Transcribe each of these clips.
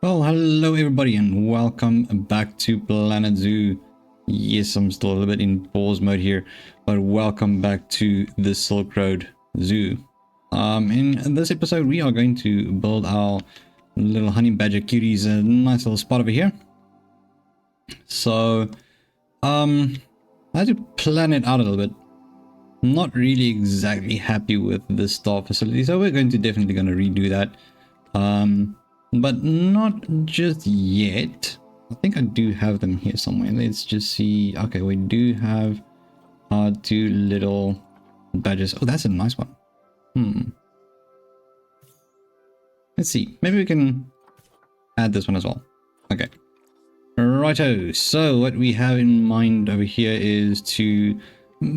Well, hello everybody and welcome back to Planet Zoo. Yes, I'm still a little bit in pause mode here, but welcome back to the Silk Road Zoo. In this episode, we are going to build our little honey badger cuties a nice little spot over here. So, I had to plan it out a little bit. Not really exactly happy with the star facility, so we're definitely going to redo that. But not just yet. I think I do have them here somewhere. Let's just see. Okay, we do have our two little badges. Oh, that's a nice one. Let's see. Maybe we can add this one as well. Okay. Righto. So what we have in mind over here is to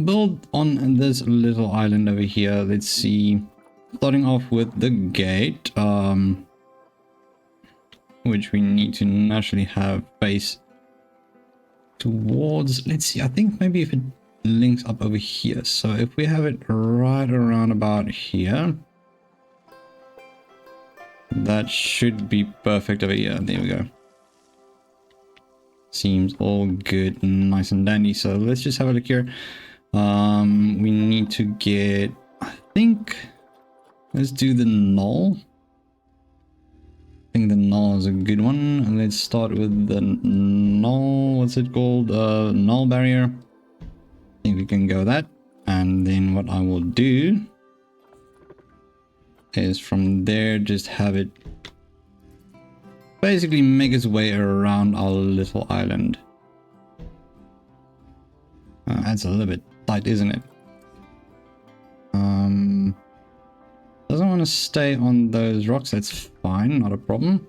build on this little island over here. Let's see. Starting off with the gate. Which we need to naturally have face towards. Let's see, I think maybe if it links up over here. So if we have it right around about here, that should be perfect over here. There we go. Seems all good, nice and dandy. So let's just have a look here. We need to get, I think, let's do the null. I think the null is a good one. And let's start with the null. What's it called? Null barrier. I think we can go that. And then what I will do is from there just have it basically make its way around our little island. That's a little bit tight, isn't it? Doesn't want to stay on those rocks. That's fine, not a problem.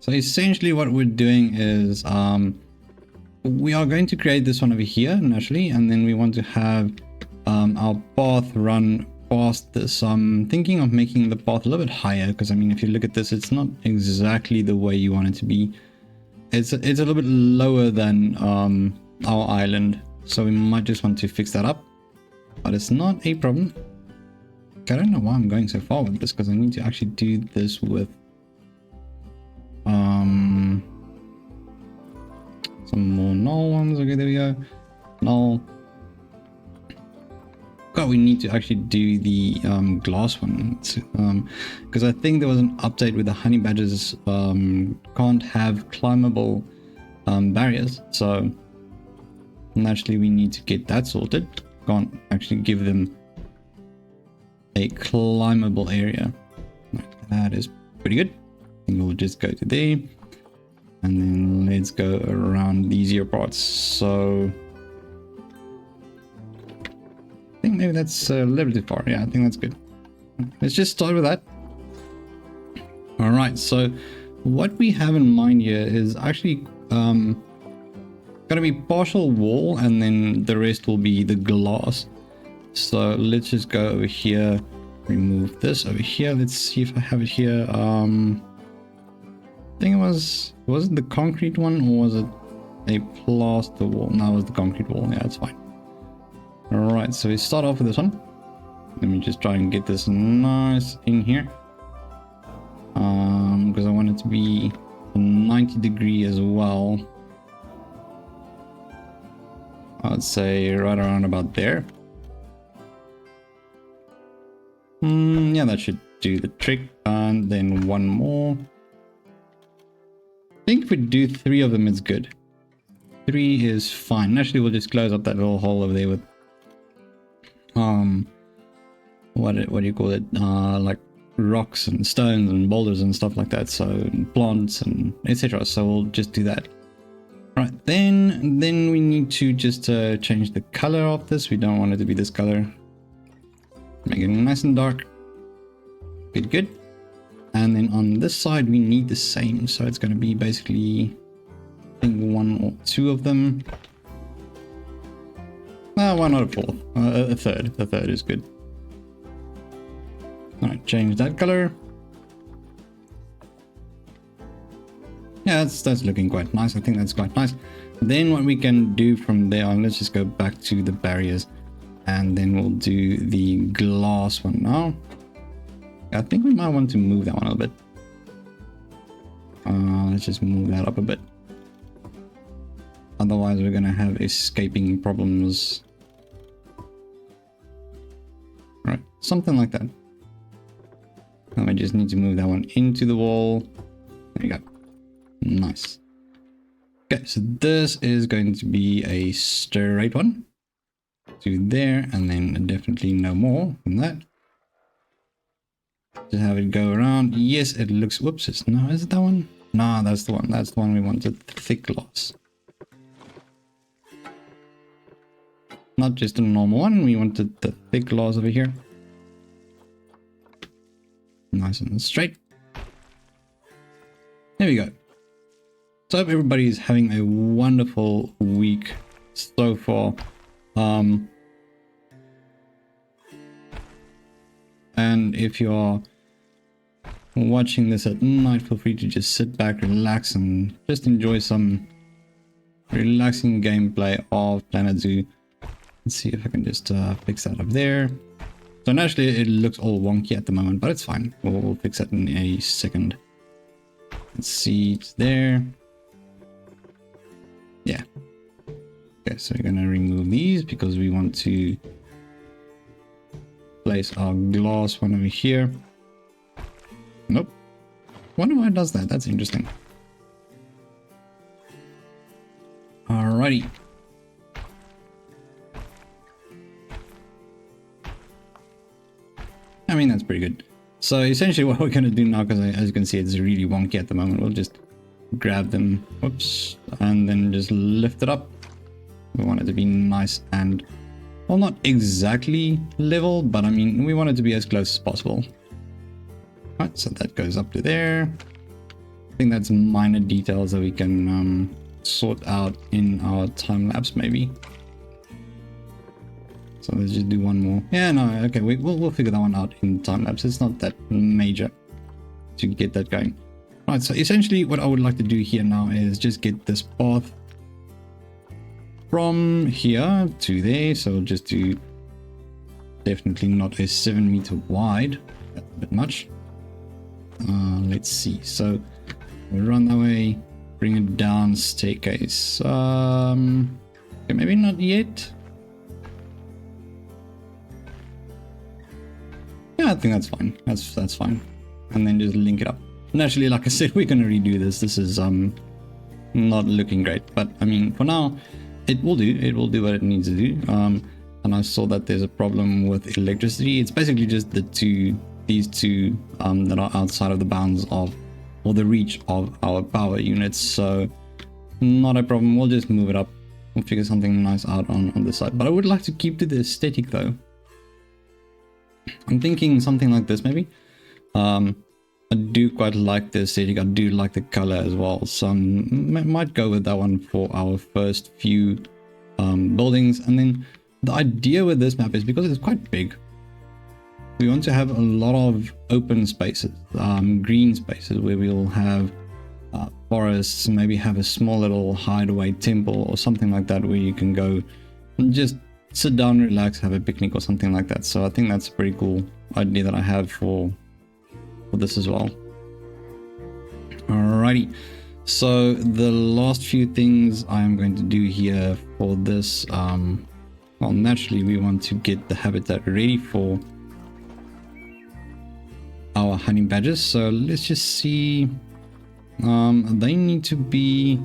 So essentially what we're doing is we are going to create this one over here naturally, and then we want to have our path run past this. I'm thinking of making the path a little bit higher, because I mean, if you look at this, it's not exactly the way you want it to be. It's a little bit lower than our island, so we might just want to fix that up. But it's not a problem. I don't know why I'm going so far with this, because I need to actually do this with some more null ones. Okay, there we go. Null. God, we need to actually do the glass one, because I think there was an update with the honey badgers can't have climbable barriers, so naturally we need to get that sorted. Can't actually give them a climbable area. That is pretty good. I think we'll just go to there, and then let's go around these ear parts. So I think maybe that's a little too far. Yeah, I think that's good. Let's just start with that. All right, so what we have in mind here is actually gonna be partial wall, and then the rest will be the glass. So let's just go over here, remove this over here. Let's see if I have it here. I think was it the concrete one, or was it a plaster wall? No, it was the concrete wall. Yeah, that's fine. All right, so we start off with this one. Let me just try and get this nice in here, because I want it to be a 90 degree as well. I'd say right around about there. Yeah, that should do the trick. And then one more. I think if we do 3 of them, it's good. 3 is fine. Actually, we'll just close up that little hole over there with what do you call it? Like rocks and stones and boulders and stuff like that. So plants and etc. So we'll just do that. Right, then we need to just change the color of this. We don't want it to be this color. Make it nice and dark. Good. And then on this side we need the same. So it's going to be basically, I think 1 or 2 of them. Why not a 4th? A third. A third is good. All right, change that color. Yeah, that's looking quite nice. I think that's quite nice. Then what we can do from there on, let's just go back to the barriers, and then we'll do the glass one now. I think we might want to move that one a little bit. Let's just move that up a bit. Otherwise, we're going to have escaping problems. Right, something like that. And we just need to move that one into the wall. There you go. Nice. Okay, so this is going to be a straight one to there, and then definitely no more than that. Just have it go around. Yes, it looks. Whoops! No, is it that one? No, that's the one. That's the one we wanted. Thick gloss. Not just a normal one. We wanted the thick gloss over here. Nice and straight. There we go. So I hope everybody's having a wonderful week so far. And if you're watching this at night, feel free to just sit back, relax, and just enjoy some relaxing gameplay of Planet Zoo. Let's see if I can just fix that up there. So naturally it looks all wonky at the moment, but it's fine. We'll fix that in a second. Let's see, it's there. Yeah. Okay, so we're gonna remove these because we want to place our glass one over here. Nope. Wonder why it does that. That's interesting. Alrighty. I mean, that's pretty good. So essentially what we're going to do now, because as you can see, it's really wonky at the moment, we'll just grab them, whoops, and then just lift it up. We want it to be nice and, well, not exactly level, but I mean, we want it to be as close as possible. Right, so that goes up to there. I think that's minor details that we can sort out in our time lapse, maybe. So let's just do one more. Yeah, no, okay, we'll figure that one out in time lapse. It's not that major to get that going. Right, so essentially what I would like to do here now is just get this path from here to there. So we'll just do definitely not a 7 meter wide. That's a bit much. Let's see. So we'll run that way, bring it down, staircase. Okay, maybe not yet. Yeah, I think that's fine. That's fine. And then just link it up. Naturally, like I said, we're gonna redo this. This is not looking great, but I mean, for now, it will do. It will do what it needs to do. And I saw that there's a problem with electricity. It's basically just these two that are outside of the bounds of, or the reach of our power units. So not a problem. We'll just move it up. We'll figure something nice out on this side. But I would like to keep to the aesthetic though. I'm thinking something like this maybe. I do quite like the aesthetic. I do like the color as well. So I might go with that one for our first few buildings. And then the idea with this map is because it's quite big, we want to have a lot of open spaces, green spaces where we'll have forests, maybe have a small little hideaway temple or something like that where you can go and just sit down, relax, have a picnic or something like that. So I think that's a pretty cool idea that I have for this as well. Alrighty, so the last few things I'm going to do here for this, well, naturally we want to get the habitat ready for our honey badgers. So let's just see, they need to be,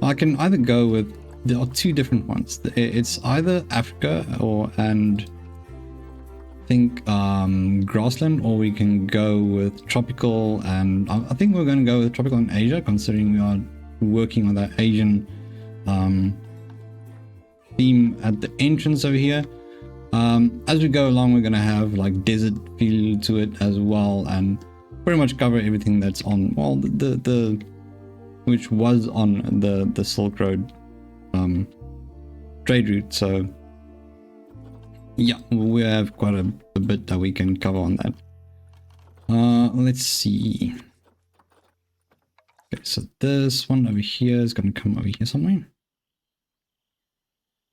I can either go with, there are two different ones. It's either Africa and I think grassland, or we can go with tropical, and I think we're going to go with tropical in Asia, considering we are working on that Asian theme at the entrance over here. As we go along, we're going to have like desert feel to it as well, and pretty much cover everything that's on, well, the which was on the Silk Road trade route. So yeah, we have quite a bit that we can cover on that. Let's see. Okay, so this one over here is going to come over here somewhere.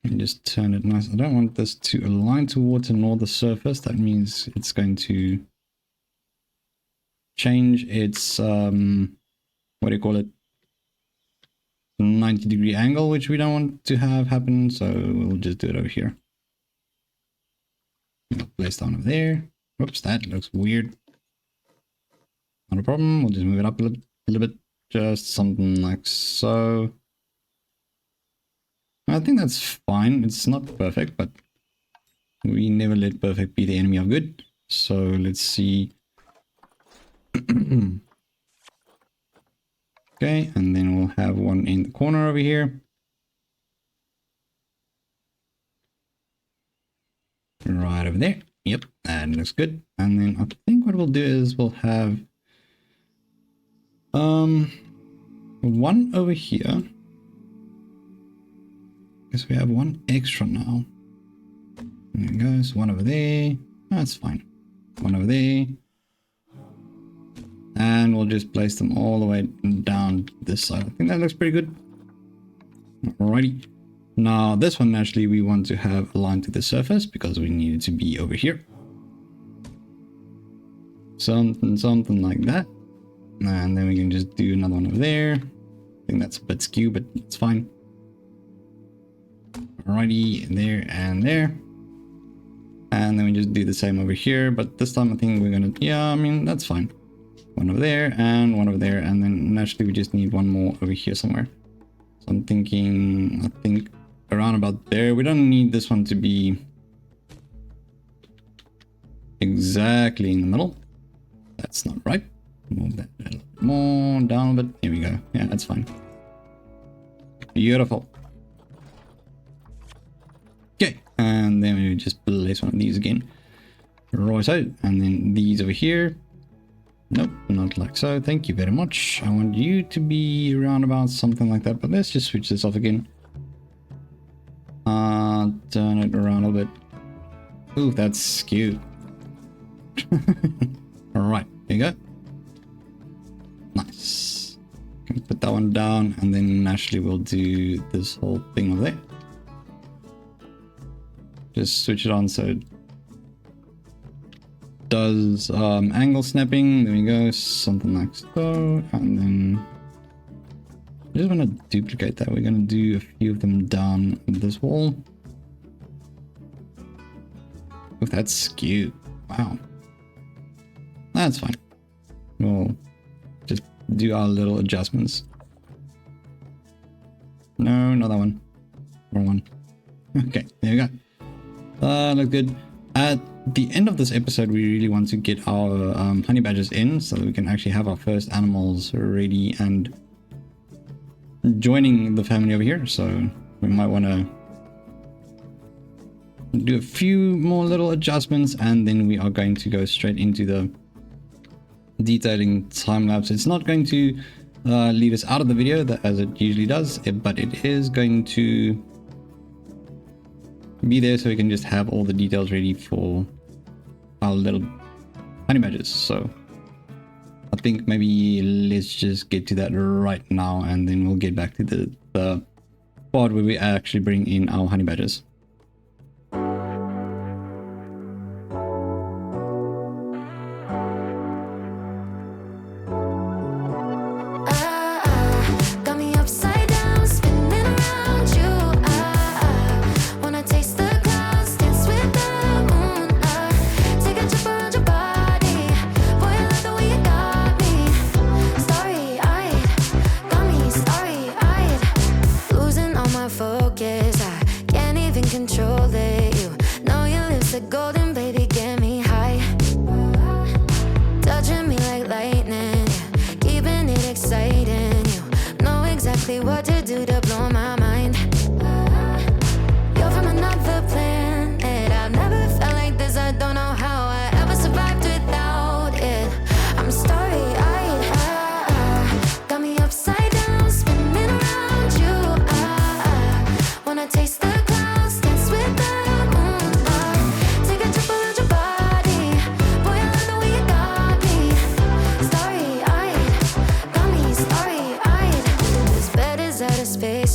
And just turn it nice. I don't want this to align towards the northern surface. That means it's going to change its what do you call it, 90-degree angle, which we don't want to have happen, so we'll just do it over here. Place down over there. Oops, that looks weird. Not a problem. We'll just move it up a little bit, just something like so. I think that's fine. It's not perfect, but we never let perfect be the enemy of good. So let's see. Okay, and then we'll have one in the corner over here. Right over there. Yep, that looks good. And then I think what we'll do is we'll have one over here. Guess we have one extra now. There it goes. One over there. That's fine. One over there. And we'll just place them all the way down this side. I think that looks pretty good. Alrighty. Now this one actually we want to have aligned to the surface because we need it to be over here. Something like that. And then we can just do another one over there. I think that's a bit skew, but it's fine. Alrighty, there and there. And then we just do the same over here, but this time I think we're gonna, yeah, I mean, that's fine. One over there and one over there, and then naturally we just need one more over here somewhere. So I'm thinking, I think around about there. We don't need this one to be exactly in the middle. That's not right. Move that a little bit more down a bit. Here we go. Yeah, that's fine. Beautiful. Okay, and then we just place one of these again. Right out, and then these over here. Nope, not like so. Thank you very much. I want you to be around about something like that, but let's just switch this off again. Turn it around a little bit. Ooh, that's skewed. Alright, there you go. Nice. Can put that one down, and then naturally we'll do this whole thing over there. Just switch it on so it does angle snapping. There we go, something like so. And then I just want to duplicate that. We're going to do a few of them down this wall. Oh, that's skewed. Wow. That's fine. We'll just do our little adjustments. No, not that one. Wrong one. Okay, there we go. Look good. At the end of this episode, we really want to get our honey badgers in so that we can actually have our first animals ready and joining the family over here. So we might want to do a few more little adjustments, and then we are going to go straight into the detailing time lapse. It's not going to lead us out of the video as it usually does, but it is going to be there so we can just have all the details ready for our little honey badgers. So I think maybe let's just get to that right now, and then we'll get back to the part where we actually bring in our honey badgers. What to do to blow my mind. You're from another planet. I've never felt like this. I don't know how I ever survived without it. I'm starry-eyed. Got me upside down, spinning around you. Wanna taste the clouds, dance with the moon. Take a trip around your body. Boy, I love the way you got me. Starry-eyed, got me starry-eyed. This bed is out of space.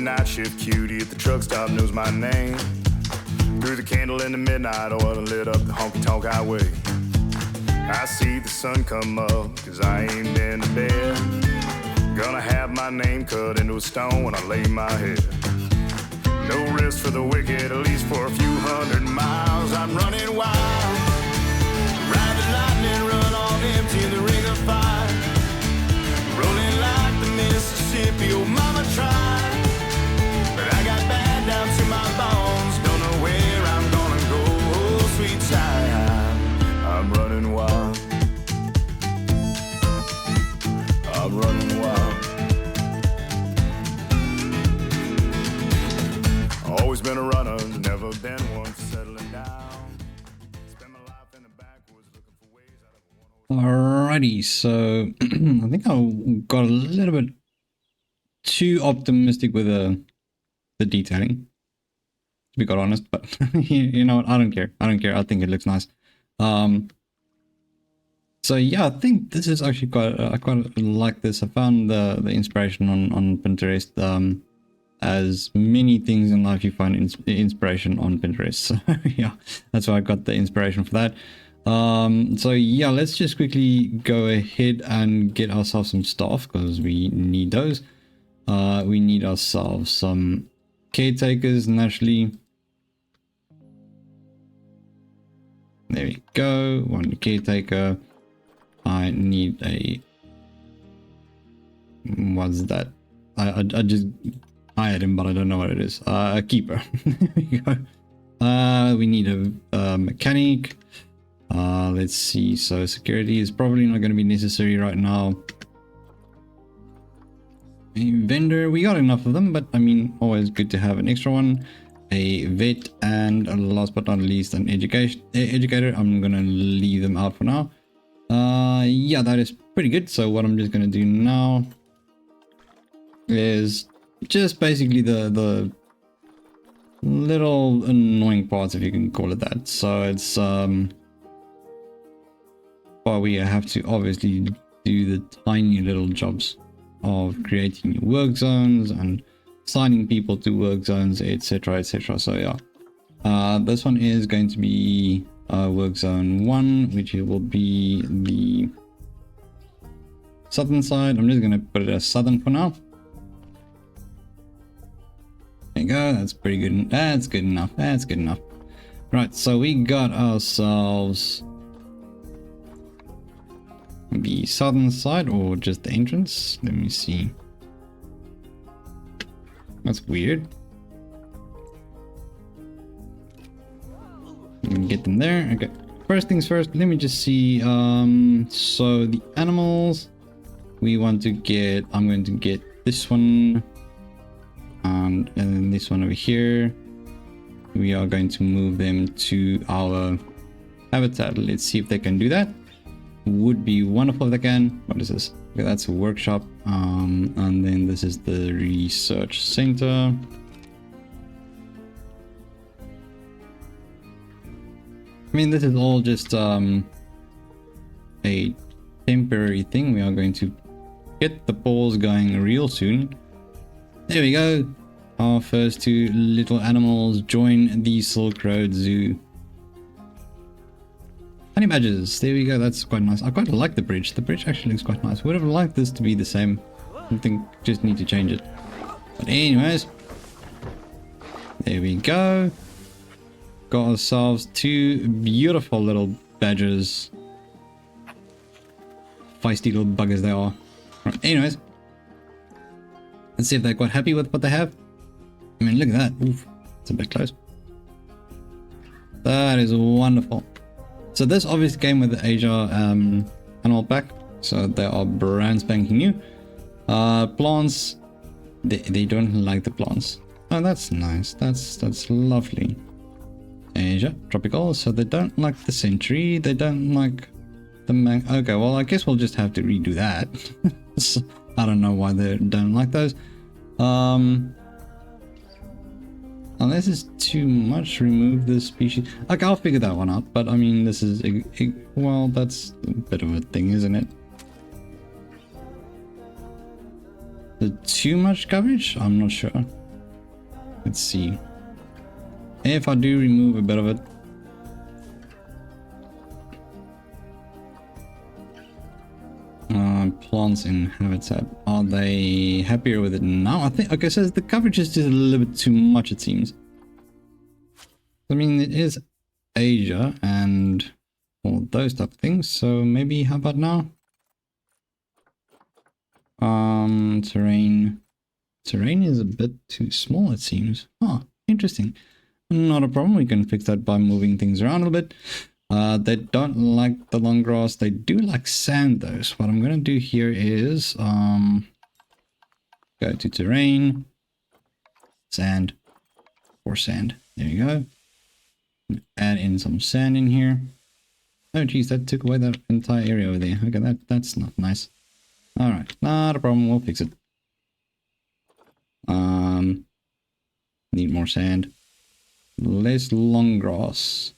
night shift cutie at the truck stop knows my name. Threw the candle in the midnight oil and lit up the honky-tonk highway. I see the sun come up, cause I ain't been to bed. Gonna have my name cut into a stone when I lay my head. No rest for the wicked, at least for a few 100 miles. I'm running wild. Ride the lightning, run on empty in the ring of fire. Rolling like the Mississippi, oh mama tried. But I got bad down to my bones. Don't know where I'm gonna go, oh sweet child. I'm running wild. I'm running wild. Always been a runner, never been one for settling down. Spend my life in the backwoods looking for ways out of a one. Alrighty, so I think I got a little bit too optimistic with the detailing, to be quite honest, but you know what, I don't care. I think it looks nice. So yeah, I think this is actually quite, I quite like this. I found the inspiration on Pinterest. As many things in life, you find inspiration on Pinterest. So yeah, that's why I got the inspiration for that. So yeah, let's just quickly go ahead and get ourselves some stuff because we need those. We need ourselves some caretakers, naturally. There we go, one caretaker. I need a, what's that? I just hired him, but I don't know what it is. A keeper. There we go. We need a mechanic. Let's see. So security is probably not going to be necessary right now. A vendor, we got enough of them, but I mean, always good to have an extra one. A vet, and last but not least, an educator. I'm gonna leave them out for now. Yeah, that is pretty good. So what I'm just gonna do now is just basically the little annoying parts, if you can call it that. So it's but we have to obviously do the tiny little jobs of creating your work zones and assigning people to work zones, etc, etc. So yeah, this one is going to be work zone 1, which will be the southern side. I'm just going to put it as southern for now. There you go, that's pretty good. That's good enough. That's good enough. Right, so we got ourselves the southern side, or just the entrance. Let me see. That's weird. We can get them there. Okay. First things first, let me just see. So the animals we want to get, I'm going to get this one and then this one over here. We are going to move them to our habitat. Let's see if they can do that. Would be wonderful if they can. What is this? Okay, that's a workshop. And then this is the research center. I mean, this is all just a temporary thing. We are going to get the balls going real soon. There we go. Our first 2 little animals join the Silk Road Zoo. Honey badgers. There we go. That's quite nice. I quite like the bridge. The bridge actually looks quite nice. Would have liked this to be the same. I think just need to change it. But anyways, there we go. Got ourselves 2 beautiful little badgers. Feisty little buggers they are. Right, anyways, let's see if they're quite happy with what they have. I mean, look at that. Oof, it's a bit close. That is wonderful. So this obviously came with the Asia animal pack. So they are brand spanking new. Plants, they don't like the plants. Oh, that's nice. That's lovely. Asia, tropical. So they don't like the century. They don't like the okay, well, I guess we'll just have to redo that. So, I don't know why they don't like those. Unless it's too much, remove this species. Okay, I'll figure that one out. But I mean, this is well, that's a bit of a thing, isn't it? Too much coverage? I'm not sure. Let's see. If I do remove a bit of it. Plants in habitat. Are they happier with it now? I think, okay, so the coverage is just a little bit too much, it seems. I mean, it is Asia and all those type of things. So maybe, how about now? Terrain. Terrain is a bit too small, it seems. Oh, interesting. Not a problem. We can fix that by moving things around a little bit. They don't like the long grass. They do like sand though. So what I'm going to do here is go to terrain, sand, or sand. There you go. Add in some sand in here. Oh geez, that took away that entire area over there. Okay, that's not nice. All right, not a problem. We'll fix it. Need more sand. Less long grass.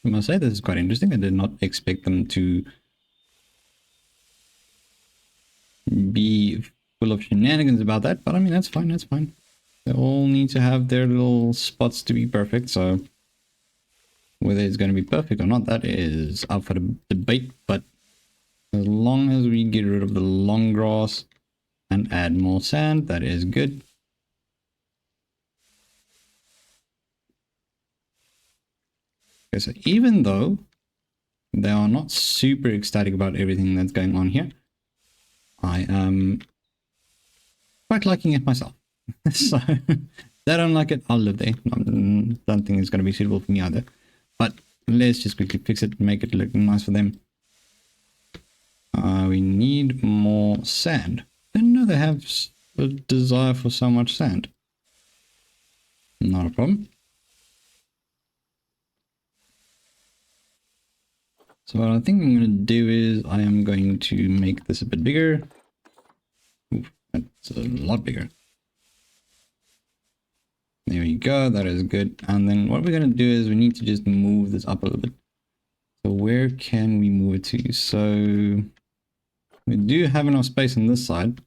I must say this is quite interesting. I did not expect them to be full of shenanigans about that, but I mean, that's fine, that's fine. They all need to have their little spots to be perfect, so whether it's going to be perfect or not, that is up for the debate, but as long as we get rid of the long grass and add more sand, that is good. Okay, so even though they are not super ecstatic about everything that's going on here, I am quite liking it myself. So they don't like it, I'll live there. I don't think it's going to be suitable for me either. But let's just quickly fix it, make it look nice for them. We need more sand. I didn't know they have a desire for so much sand. Not a problem. So what I think I'm going to do is I am going to make this a bit bigger. Oof, that's a lot bigger. There we go, that is good. And then what we're going to do is we need to just move this up a little bit. So where can we move it to? So we do have enough space on this side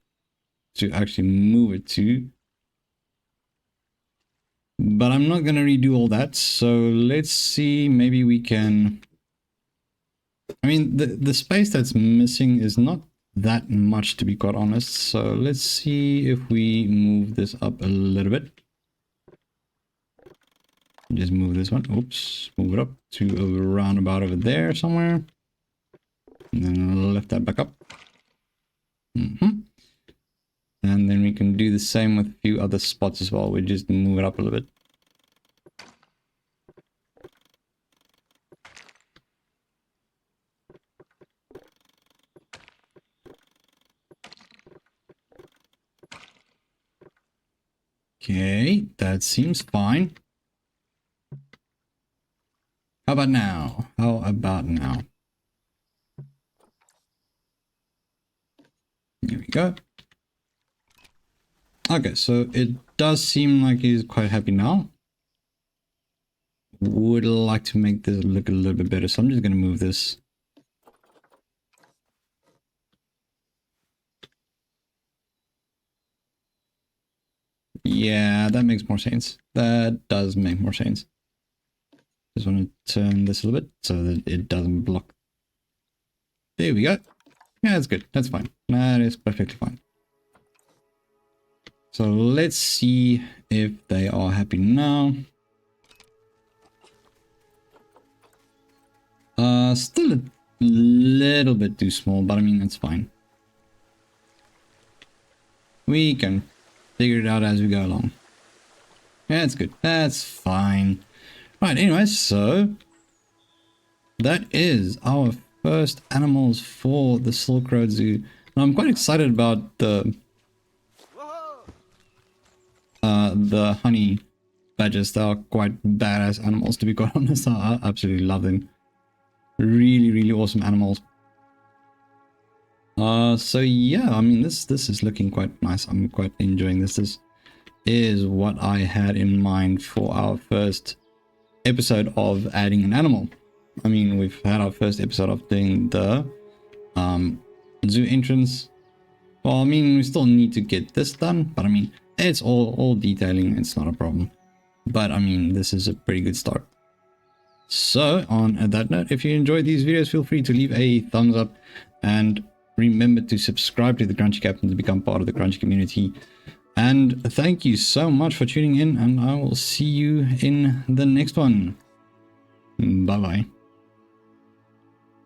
to actually move it to. But I'm not going to redo all that. So let's see, maybe we can... I mean, the space that's missing is not that much, to be quite honest. So let's see if we move this up a little bit. Just move this one. Oops. Move it up to around about over there somewhere. And then lift that back up. And then we can do the same with a few other spots as well. We just move it up a little bit. Okay, that seems fine. How about now? How about now? Here we go. Okay, so it does seem like he's quite happy now. Would like to make this look a little bit better, so I'm just going to move this. Yeah, that makes more sense. That does make more sense. Just want to turn this a little bit so that it doesn't block. There we go. Yeah, that's good. That's fine. That is perfectly fine. So let's see if they are happy now. Still a little bit too small, but I mean, that's fine. We can figure it out as we go along. Yeah, that's good. That's fine. Right, anyway, so that is our first animals for the Silk Road Zoo. And I'm quite excited about the honey badgers. They are quite badass animals, to be quite honest. I absolutely love them. Really, really awesome animals. So yeah, I mean, this is looking quite nice. I'm quite enjoying this. This is what I had in mind for our first episode of adding an animal. I mean, we've had our first episode of doing the zoo entrance, Well, I mean, we still need to get this done, but I mean, it's all detailing. It's not a problem. But I mean, this is a pretty good start. So on that note, if you enjoyed these videos, feel free to leave a thumbs up and remember to subscribe to the Crunchy Captain to become part of the Crunchy community. And thank you so much for tuning in, and I will see you in the next one. Bye bye.